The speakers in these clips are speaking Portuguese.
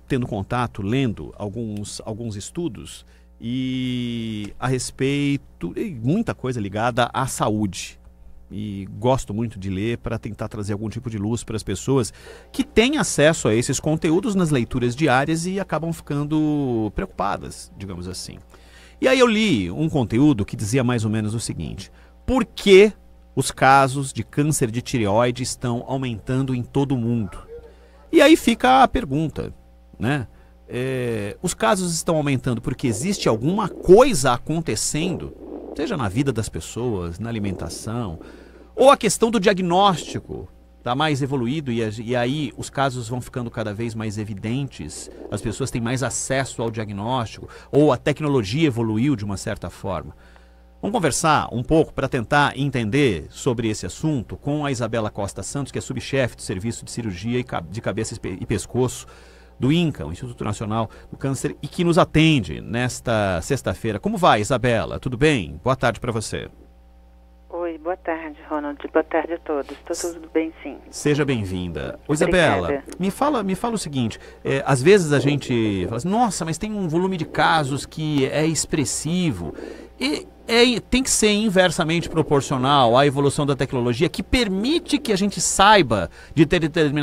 tendo contato, lendo alguns estudos e a respeito, e muita coisa ligada à saúde. E gosto muito de ler para tentar trazer algum tipo de luz para as pessoas que têm acesso a esses conteúdos nas leituras diárias e acabam ficando preocupadas, digamos assim. E aí eu li um conteúdo que dizia mais ou menos o seguinte: por que os casos de câncer de tireoide estão aumentando em todo o mundo? E aí fica a pergunta, né? Os casos estão aumentando porque existe alguma coisa acontecendo, seja na vida das pessoas, na alimentação, ou a questão do diagnóstico está mais evoluído e aí os casos vão ficando cada vez mais evidentes, as pessoas têm mais acesso ao diagnóstico, ou a tecnologia evoluiu de uma certa forma. Vamos conversar um pouco para tentar entender sobre esse assunto com a Isabela Costa Santos, que é subchefe do Serviço de Cirurgia de Cabeça e Pescoço do INCA, o Instituto Nacional do Câncer, e que nos atende nesta sexta-feira. Como vai, Isabela? Tudo bem? Boa tarde para você. Oi, boa tarde, Ronald. Boa tarde a todos. Está tudo bem, sim. Seja bem-vinda. Isabela, me fala o seguinte, às vezes a gente fala assim, nossa, mas tem um volume de casos que é expressivo. E tem que ser inversamente proporcional à evolução da tecnologia, que permite que a gente saiba de ter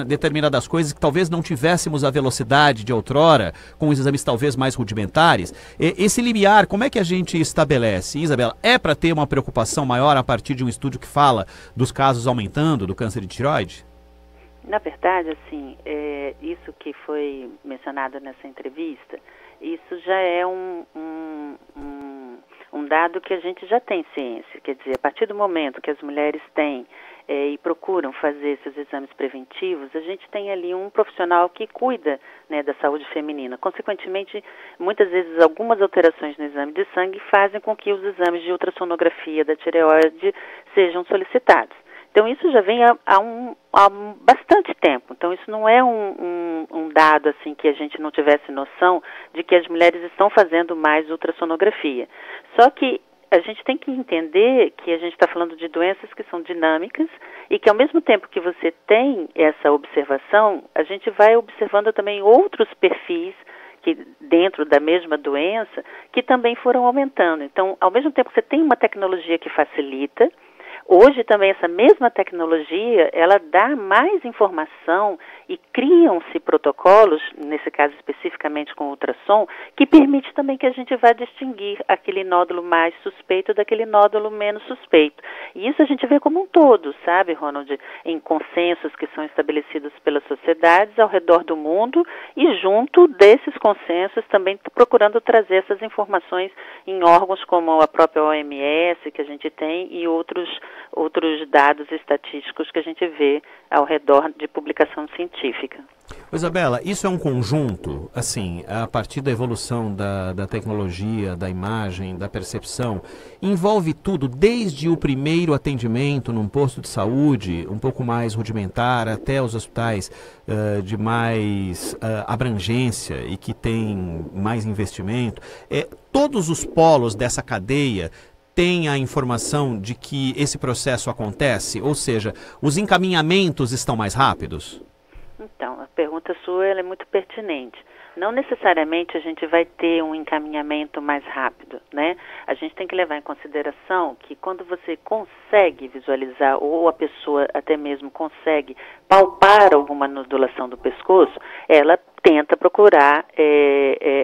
determinadas coisas que talvez não tivéssemos a velocidade de outrora, com os exames talvez mais rudimentares. Esse limiar, como é que a gente estabelece, Isabela? É para ter uma preocupação maior a partir de um estudo que fala dos casos aumentando do câncer de tireoide? Na verdade, assim, isso que foi mencionado nessa entrevista, isso já é um dado que a gente já tem ciência. Quer dizer, a partir do momento que as mulheres têm e procuram fazer esses exames preventivos, a gente tem ali um profissional que cuida, né, da saúde feminina. Consequentemente, muitas vezes algumas alterações no exame de sangue fazem com que os exames de ultrassonografia da tireoide sejam solicitados. Então, isso já vem há bastante tempo. Então, isso não é um dado assim que a gente não tivesse noção de que as mulheres estão fazendo mais ultrassonografia. Só que a gente tem que entender que a gente está falando de doenças que são dinâmicas e que, ao mesmo tempo que você tem essa observação, a gente vai observando também outros perfis que dentro da mesma doença que também foram aumentando. Então, ao mesmo tempo que você tem uma tecnologia que facilita, hoje também essa mesma tecnologia, ela dá mais informação e criam-se protocolos, nesse caso especificamente com ultrassom, que permite também que a gente vá distinguir aquele nódulo mais suspeito daquele nódulo menos suspeito. E isso a gente vê como um todo, sabe, Ronald? Em consensos que são estabelecidos pelas sociedades ao redor do mundo e junto desses consensos também procurando trazer essas informações em órgãos como a própria OMS que a gente tem e outros dados estatísticos que a gente vê ao redor de publicação científica. Isabela, isso é um conjunto, assim, a partir da evolução da tecnologia, da imagem, da percepção, envolve tudo, desde o primeiro atendimento num posto de saúde, um pouco mais rudimentar, até os hospitais de mais abrangência e que tem mais investimento. Todos os polos dessa cadeia tem a informação de que esse processo acontece? Ou seja, os encaminhamentos estão mais rápidos? Então, a pergunta sua ela é muito pertinente. Não necessariamente a gente vai ter um encaminhamento mais rápido, né? A gente tem que levar em consideração que quando você consegue visualizar, ou a pessoa até mesmo consegue palpar alguma nodulação do pescoço, ela tenta procurar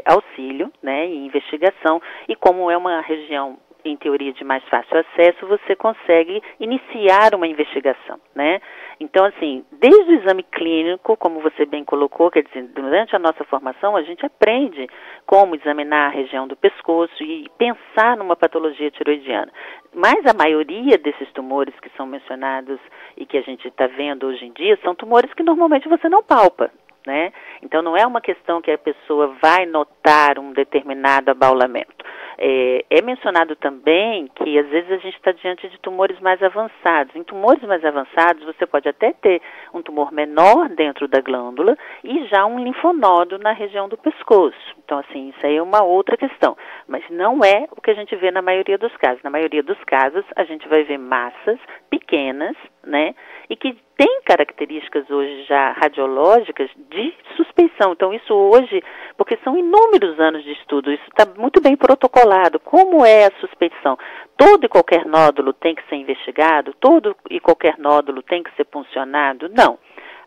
auxílio, né, e investigação, e como é uma região em teoria de mais fácil acesso, você consegue iniciar uma investigação, né? Então, assim, desde o exame clínico, como você bem colocou, quer dizer, durante a nossa formação, a gente aprende como examinar a região do pescoço e pensar numa patologia tiroidiana. Mas a maioria desses tumores que são mencionados e que a gente está vendo hoje em dia são tumores que normalmente você não palpa, né? Então, não é uma questão que a pessoa vai notar um determinado abaulamento. É mencionado também que às vezes a gente está diante de tumores mais avançados. Em tumores mais avançados, você pode até ter um tumor menor dentro da glândula e já um linfonodo na região do pescoço. Então, assim, isso aí é uma outra questão. Mas não é o que a gente vê na maioria dos casos. Na maioria dos casos, a gente vai ver massas pequenas, né? E que tem características hoje já radiológicas de suspeição. Então isso hoje, porque são inúmeros anos de estudo, isso está muito bem protocolado. Como é a suspeição? Todo e qualquer nódulo tem que ser investigado? Todo e qualquer nódulo tem que ser puncionado? Não.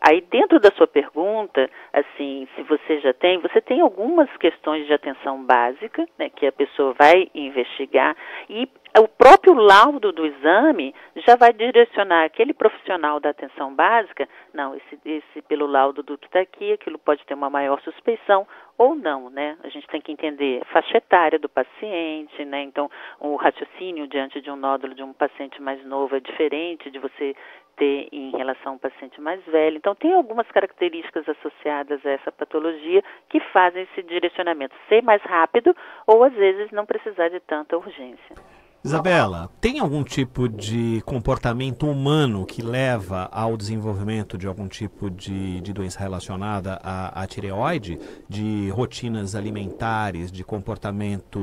Aí dentro da sua pergunta, assim, se você tem algumas questões de atenção básica, né, que a pessoa vai investigar, e o próprio laudo do exame já vai direcionar aquele profissional da atenção básica, não, esse pelo laudo do que está aqui, aquilo pode ter uma maior suspeição ou não, né? A gente tem que entender a faixa etária do paciente, né? Então, o raciocínio diante de um nódulo de um paciente mais novo é diferente de você ter em relação a um paciente mais velho. Então, tem algumas características associadas a essa patologia que fazem esse direcionamento ser mais rápido ou, às vezes, não precisar de tanta urgência. Isabela, tem algum tipo de comportamento humano que leva ao desenvolvimento de algum tipo de doença relacionada à tireoide? De rotinas alimentares, de comportamento,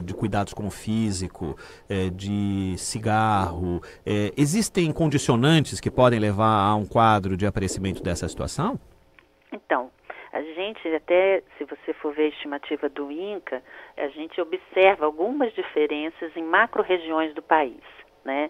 de cuidados com o físico, de cigarro? Existem condicionantes que podem levar a um quadro de aparecimento dessa situação? Então, a gente até, se você for ver a estimativa do INCA, a gente observa algumas diferenças em macro-regiões do país, né?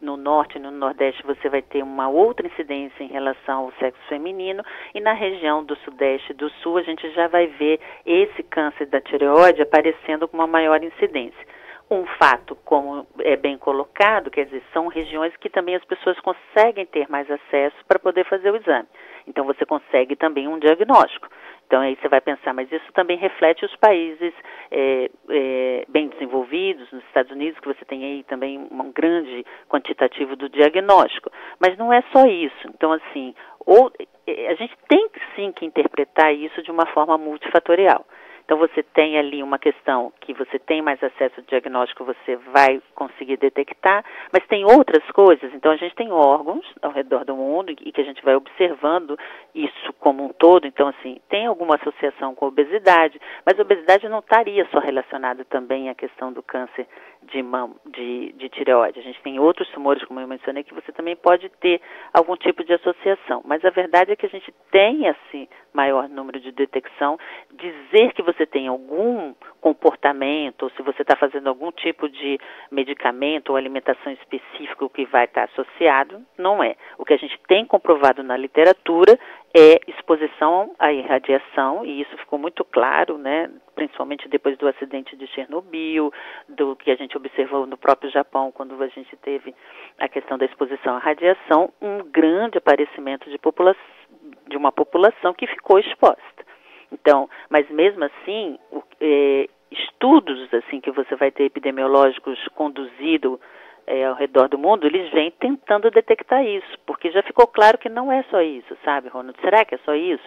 No norte e no nordeste você vai ter uma outra incidência em relação ao sexo feminino, e na região do sudeste e do sul a gente já vai ver esse câncer da tireoide aparecendo com uma maior incidência. Um fato, como é bem colocado, quer dizer, são regiões que também as pessoas conseguem ter mais acesso para poder fazer o exame. Então, você consegue também um diagnóstico. Então, aí você vai pensar, mas isso também reflete os países bem desenvolvidos, nos Estados Unidos, que você tem aí também um grande quantitativo do diagnóstico. Mas não é só isso. Então, assim, a gente tem sim que interpretar isso de uma forma multifatorial. Então, você tem ali uma questão que você tem mais acesso ao diagnóstico, você vai conseguir detectar, mas tem outras coisas. Então, a gente tem órgãos ao redor do mundo e que a gente vai observando isso como um todo. Então, assim, tem alguma associação com a obesidade, mas a obesidade não estaria só relacionada também à questão do câncer de tireoide. A gente tem outros tumores, como eu mencionei, que você também pode ter algum tipo de associação. Mas a verdade é que a gente tem esse maior número de detecção. Dizer que você tem algum comportamento, ou se você está fazendo algum tipo de medicamento ou alimentação específico que vai estar associado, não é. O que a gente tem comprovado na literatura é exposição à irradiação, e isso ficou muito claro, né, principalmente depois do acidente de Chernobyl, do que a gente observou no próprio Japão, quando a gente teve a questão da exposição à radiação, um grande aparecimento de uma população que ficou exposta. Então, mas mesmo assim, estudos assim que você vai ter epidemiológicos conduzidos ao redor do mundo, eles vêm tentando detectar isso, porque já ficou claro que não é só isso, sabe, Ronald? Será que é só isso?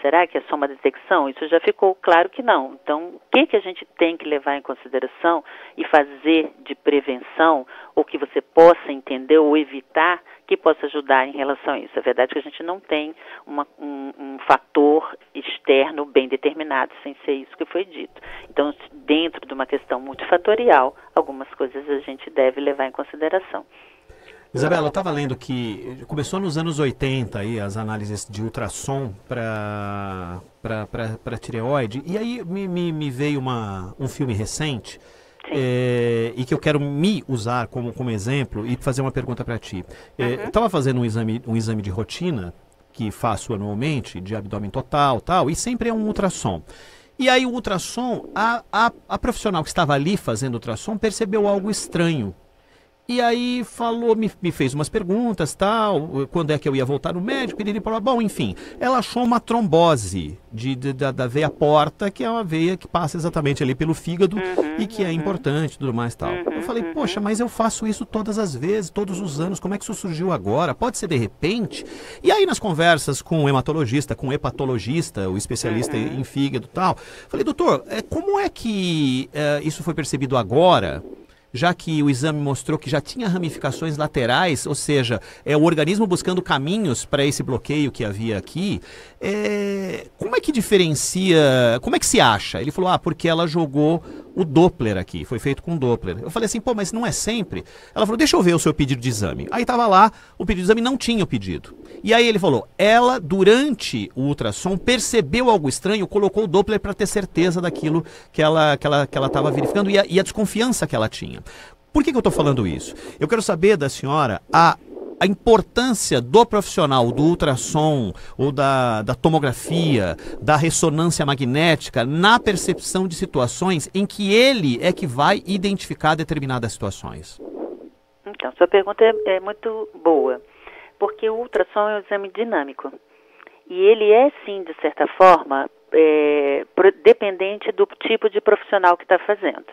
Será que é só uma detecção? Isso já ficou claro que não. Então, o que a gente tem que levar em consideração e fazer de prevenção, ou que você possa entender ou evitar, que possa ajudar em relação a isso? A verdade é que a gente não tem um fator externo bem determinado, sem ser isso que foi dito. Então, dentro de uma questão multifatorial, algumas coisas a gente deve levar em consideração. Isabela, eu estava lendo que começou nos anos 80 aí, as análises de ultrassom para tireoide, e aí me veio um filme recente, e que eu quero me usar como exemplo e fazer uma pergunta para ti. Eu estava fazendo um exame de rotina, que faço anualmente, de abdômen total, tal, e sempre é um ultrassom. E aí o ultrassom, a profissional que estava ali fazendo ultrassom percebeu algo estranho. E aí me fez umas perguntas, tal, quando é que eu ia voltar no médico, e ele falou, bom, enfim, ela achou uma trombose da veia porta, que é uma veia que passa exatamente ali pelo fígado e que é importante, tudo mais, tal. Eu falei, poxa, mas eu faço isso todas as vezes, todos os anos, como é que isso surgiu agora? Pode ser de repente? E aí nas conversas com o hematologista, com o hepatologista, o especialista em fígado, tal, falei, doutor, como é que isso foi percebido agora? Já que o exame mostrou que já tinha ramificações laterais, ou seja, o organismo buscando caminhos para esse bloqueio que havia aqui, como é que diferencia, como é que se acha? Ele falou, porque ela jogou o Doppler aqui, foi feito com Doppler. Eu falei assim, pô, mas não é sempre? Ela falou, deixa eu ver o seu pedido de exame. Aí estava lá, o pedido de exame não tinha o pedido. E aí ele falou, ela, durante o ultrassom, percebeu algo estranho, colocou o Doppler para ter certeza daquilo que ela estava verificando e a desconfiança que ela tinha. Por que eu estou falando isso? Eu quero saber da senhora a importância do profissional do ultrassom ou da tomografia, da ressonância magnética na percepção de situações em que ele é que vai identificar determinadas situações. Então, sua pergunta é muito boa, porque o ultrassom é um exame dinâmico. E ele é, sim, de certa forma, dependente do tipo de profissional que está fazendo.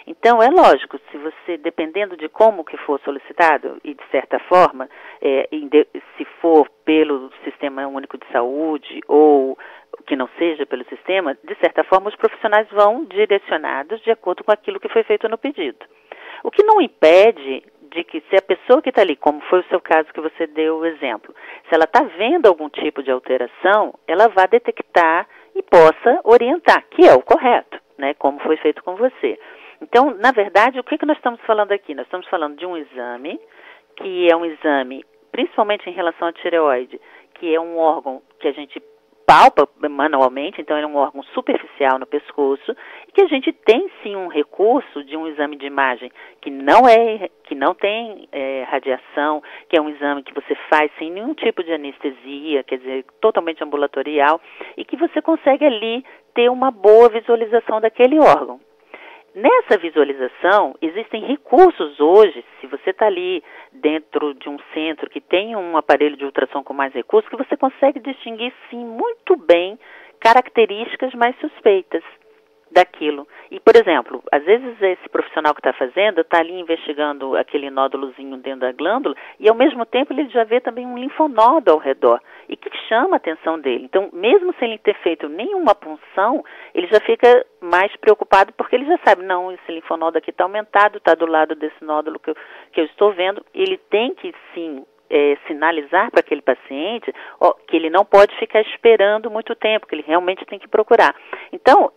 Então, é lógico, se você, dependendo de como que for solicitado, e de certa forma, se for pelo Sistema Único de Saúde ou que não seja pelo sistema, de certa forma, os profissionais vão direcionados de acordo com aquilo que foi feito no pedido. O que não impede de que, se a pessoa que está ali, como foi o seu caso que você deu o exemplo, se ela está vendo algum tipo de alteração, ela vá detectar e possa orientar, que é o correto, né, como foi feito com você. Então, na verdade, o que nós estamos falando aqui? Nós estamos falando de um exame, que é um exame, principalmente em relação à tireoide, que é um órgão que a gente palpa manualmente, então é um órgão superficial no pescoço, e que a gente tem sim um recurso de um exame de imagem que não tem radiação, que é um exame que você faz sem nenhum tipo de anestesia, quer dizer, totalmente ambulatorial, e que você consegue ali ter uma boa visualização daquele órgão. Nessa visualização, existem recursos hoje, se você está ali dentro de um centro que tem um aparelho de ultrassom com mais recursos, que você consegue distinguir, sim, muito bem características mais suspeitas daquilo. E, por exemplo, às vezes esse profissional que está fazendo está ali investigando aquele nódulozinho dentro da glândula e, ao mesmo tempo, ele já vê também um linfonodo ao redor e que chama a atenção dele. Então, mesmo sem ele ter feito nenhuma punção, ele já fica mais preocupado porque ele já sabe, não, esse linfonodo aqui está aumentado, está do lado desse nódulo que eu estou vendo. Ele tem que, sim, sinalizar para aquele paciente que ele não pode ficar esperando muito tempo, que ele realmente tem que procurar. Então,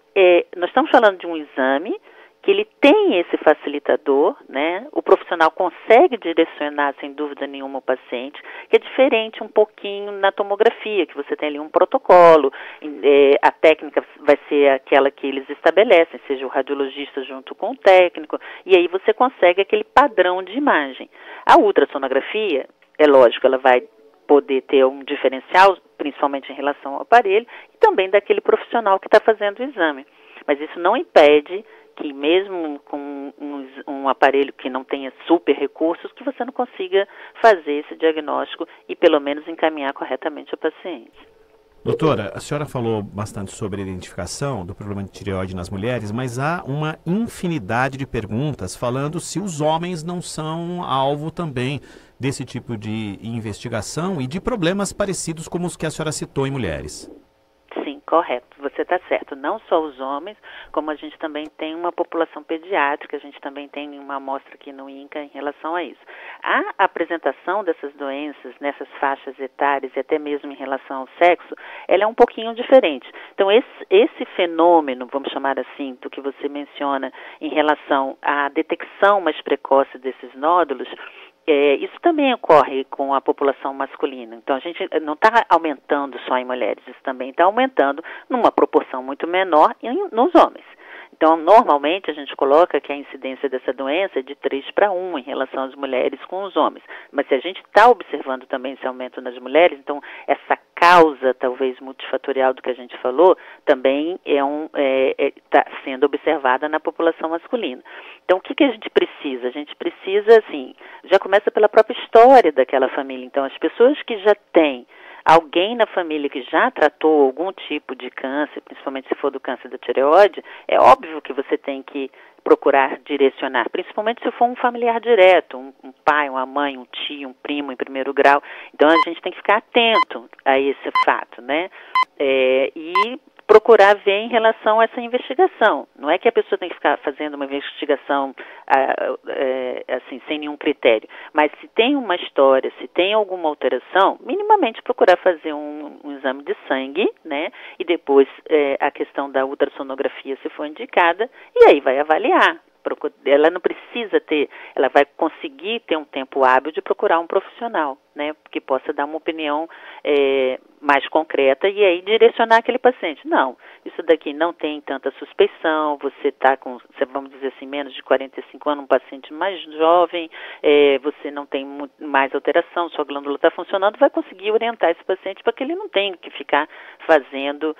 nós estamos falando de um exame que ele tem esse facilitador, né? O profissional consegue direcionar, sem dúvida nenhuma, o paciente, que é diferente um pouquinho na tomografia, que você tem ali um protocolo, a técnica vai ser aquela que eles estabelecem, seja o radiologista junto com o técnico, e aí você consegue aquele padrão de imagem. A ultrassonografia, é lógico, ela vai poder ter um diferencial, principalmente em relação ao aparelho, e também daquele profissional que está fazendo o exame. Mas isso não impede que, mesmo com um aparelho que não tenha super recursos, que você não consiga fazer esse diagnóstico e, pelo menos, encaminhar corretamente o paciente. Doutora, a senhora falou bastante sobre a identificação do problema de tireoide nas mulheres, mas há uma infinidade de perguntas falando se os homens não são alvo também desse tipo de investigação e de problemas parecidos como os que a senhora citou em mulheres. Sim, correto. Você está certo. Não só os homens, como a gente também tem uma população pediátrica, a gente também tem uma amostra aqui no INCA em relação a isso. A apresentação dessas doenças nessas faixas etárias e até mesmo em relação ao sexo, ela é um pouquinho diferente. Então, esse fenômeno, vamos chamar assim, do que você menciona em relação à detecção mais precoce desses nódulos, isso também ocorre com a população masculina. Então, a gente não está aumentando só em mulheres, isso também está aumentando numa proporção muito menor nos homens. Então, normalmente, a gente coloca que a incidência dessa doença é de 3 para 1 em relação às mulheres com os homens. Mas se a gente está observando também esse aumento nas mulheres, então, essa causa, talvez, multifatorial do que a gente falou, também está sendo observada na população masculina. Então, o que a gente precisa? A gente precisa, assim, já começa pela própria história daquela família. Então, as pessoas que já têm alguém na família que já tratou algum tipo de câncer, principalmente se for do câncer da tireoide, é óbvio que você tem que procurar direcionar, principalmente se for um familiar direto, um pai, uma mãe, um tio, um primo em primeiro grau. Então, a gente tem que ficar atento a esse fato, né? E procurar procurar ver em relação a essa investigação. Não é que a pessoa tem que ficar fazendo uma investigação assim, sem nenhum critério. Mas se tem uma história, se tem alguma alteração, minimamente procurar fazer um exame de sangue, né? E depois a questão da ultrassonografia, se for indicada, e aí vai avaliar. Ela não precisa ter, ela vai conseguir ter um tempo hábil de procurar um profissional, né, que possa dar uma opinião mais concreta e aí direcionar aquele paciente. Não, isso daqui não tem tanta suspeição, você está com, vamos dizer assim, menos de 45 anos, um paciente mais jovem, você não tem mais alteração, sua glândula está funcionando, vai conseguir orientar esse paciente para que ele não tenha que ficar fazendo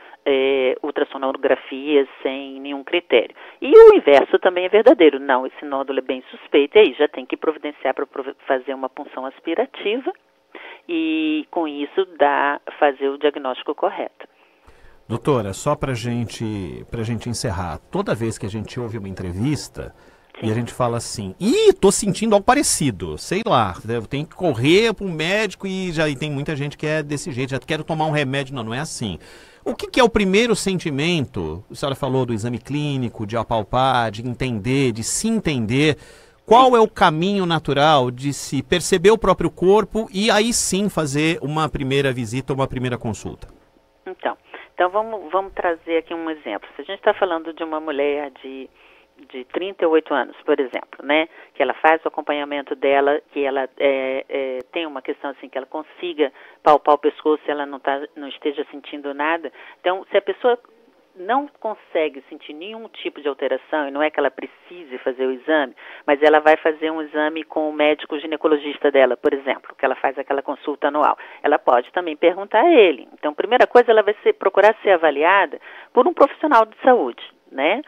ultrassonografias sem nenhum critério. E o inverso também é verdadeiro. Não, esse nódulo é bem suspeito, e aí já tem que providenciar para fazer uma punção aspirativa e, com isso, fazer o diagnóstico correto. Doutora, só para gente encerrar, toda vez que a gente ouve uma entrevista, sim, e a gente fala assim, tô sentindo algo parecido, sei lá, eu tenho que correr para um médico e tem muita gente que é desse jeito, já quero tomar um remédio, não é assim. O que é o primeiro sentimento? A senhora falou do exame clínico, de apalpar, de entender, de se entender. Qual é o caminho natural de se perceber o próprio corpo e aí sim fazer uma primeira visita, uma primeira consulta? Então vamos trazer aqui um exemplo. Se a gente está falando de uma mulher de 38 anos, por exemplo, né, que ela faz o acompanhamento dela, que ela tem uma questão assim, que ela consiga palpar o pescoço, se ela não esteja sentindo nada. Então, se a pessoa não consegue sentir nenhum tipo de alteração, e não é que ela precise fazer o exame, mas ela vai fazer um exame com o médico ginecologista dela, por exemplo, que ela faz aquela consulta anual. Ela pode também perguntar a ele. Então, primeira coisa, ela vai procurar ser avaliada por um profissional de saúde, né?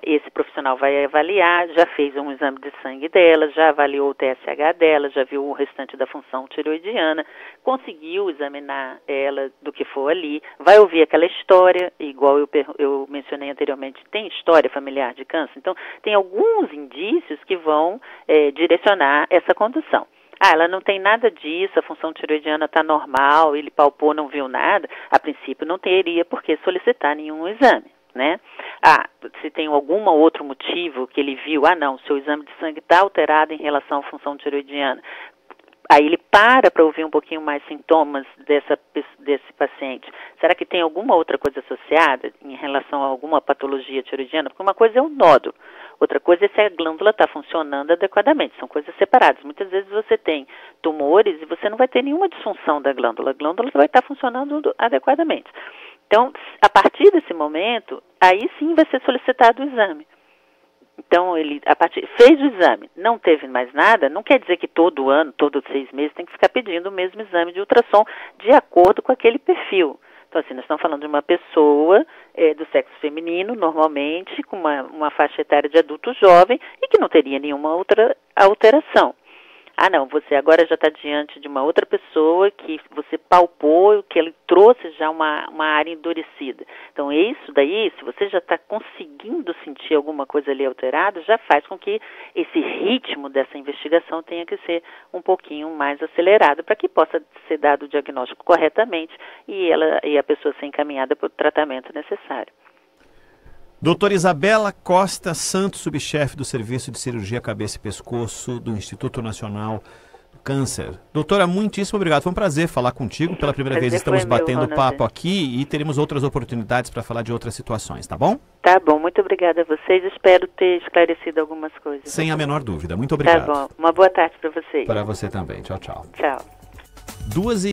Esse profissional vai avaliar, já fez um exame de sangue dela, já avaliou o TSH dela, já viu o restante da função tireoidiana, conseguiu examinar ela do que for ali, vai ouvir aquela história, igual eu mencionei anteriormente, tem história familiar de câncer, então tem alguns indícios que vão direcionar essa condução. Ela não tem nada disso, a função tireoidiana está normal, ele palpou, não viu nada, a princípio não teria por que solicitar nenhum exame, né? Se tem algum outro motivo que ele viu, não, seu exame de sangue está alterado em relação à função tireoidiana. Aí ele para ouvir um pouquinho mais sintomas desse paciente. Será que tem alguma outra coisa associada em relação a alguma patologia tireoidiana? Porque uma coisa é o nódulo, outra coisa é se a glândula está funcionando adequadamente. São coisas separadas. Muitas vezes você tem tumores e você não vai ter nenhuma disfunção da glândula. A glândula vai estar funcionando adequadamente. Então, a partir desse momento, aí sim vai ser solicitado o exame. Então, ele fez o exame, não teve mais nada, não quer dizer que todo ano, todos 6 meses, tem que ficar pedindo o mesmo exame de ultrassom de acordo com aquele perfil. Então, assim, nós estamos falando de uma pessoa do sexo feminino, normalmente, com uma faixa etária de adulto jovem e que não teria nenhuma outra alteração. Não, você agora já está diante de uma outra pessoa que você palpou, que ele trouxe já uma área endurecida. Então, isso daí, se você já está conseguindo sentir alguma coisa ali alterada, já faz com que esse ritmo dessa investigação tenha que ser um pouquinho mais acelerado para que possa ser dado o diagnóstico corretamente e a pessoa ser encaminhada para o tratamento necessário. Doutora Isabela Costa Santos, subchefe do Serviço de Cirurgia Cabeça e Pescoço do Instituto Nacional do Câncer. Doutora, muitíssimo obrigado. Foi um prazer falar contigo. Pela primeira vez estamos batendo papo aqui e teremos outras oportunidades para falar de outras situações, tá bom? Tá bom, muito obrigada a vocês. Espero ter esclarecido algumas coisas. Sem a menor dúvida. Muito obrigado. Tá bom. Uma boa tarde para vocês. Para você também. Tchau, tchau. Tchau. 2